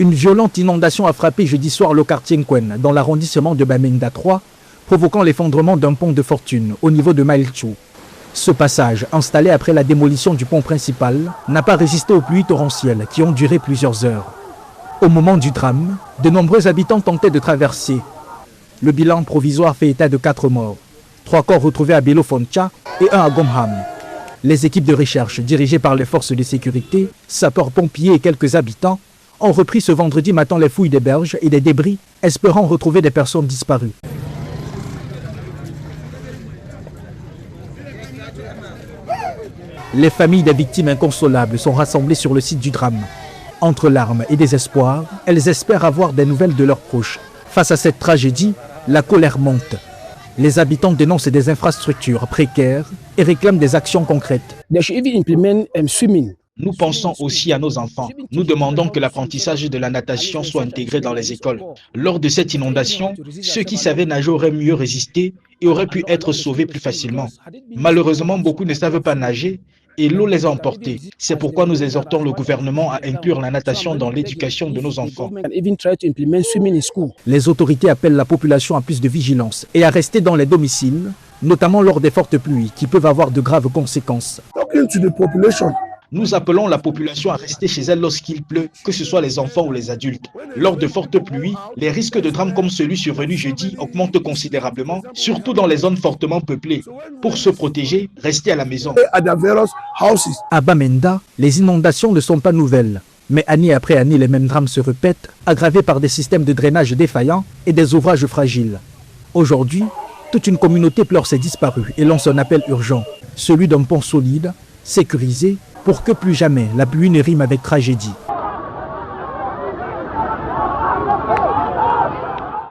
Une violente inondation a frappé jeudi soir le quartier Nkwen, dans l'arrondissement de Bamenda 3, provoquant l'effondrement d'un pont de fortune au niveau de Mailchou. Ce passage, installé après la démolition du pont principal, n'a pas résisté aux pluies torrentielles qui ont duré plusieurs heures. Au moment du drame, de nombreux habitants tentaient de traverser. Le bilan provisoire fait état de 4 morts, 3 corps retrouvés à Belofoncha et 1 à Gomham. Les équipes de recherche, dirigées par les forces de sécurité, sapeurs-pompiers et quelques habitants, ont repris ce vendredi matin les fouilles des berges et des débris, espérant retrouver des personnes disparues. Les familles des victimes inconsolables sont rassemblées sur le site du drame. Entre larmes et désespoir, elles espèrent avoir des nouvelles de leurs proches. Face à cette tragédie, la colère monte. Les habitants dénoncent des infrastructures précaires et réclament des actions concrètes. Nous pensons aussi à nos enfants. Nous demandons que l'apprentissage de la natation soit intégré dans les écoles. Lors de cette inondation, ceux qui savaient nager auraient mieux résisté et auraient pu être sauvés plus facilement. Malheureusement, beaucoup ne savent pas nager et l'eau les a emportés. C'est pourquoi nous exhortons le gouvernement à inclure la natation dans l'éducation de nos enfants. Les autorités appellent la population à plus de vigilance et à rester dans les domiciles, notamment lors des fortes pluies qui peuvent avoir de graves conséquences. Nous appelons la population à rester chez elle lorsqu'il pleut, que ce soit les enfants ou les adultes. Lors de fortes pluies, les risques de drames comme celui survenu jeudi augmentent considérablement, surtout dans les zones fortement peuplées. Pour se protéger, restez à la maison. À Bamenda, les inondations ne sont pas nouvelles. Mais année après année, les mêmes drames se répètent, aggravés par des systèmes de drainage défaillants et des ouvrages fragiles. Aujourd'hui, toute une communauté pleure ses disparus et lance un appel urgent, celui d'un pont solide, sécurisé, pour que plus jamais la pluie ne rime avec tragédie.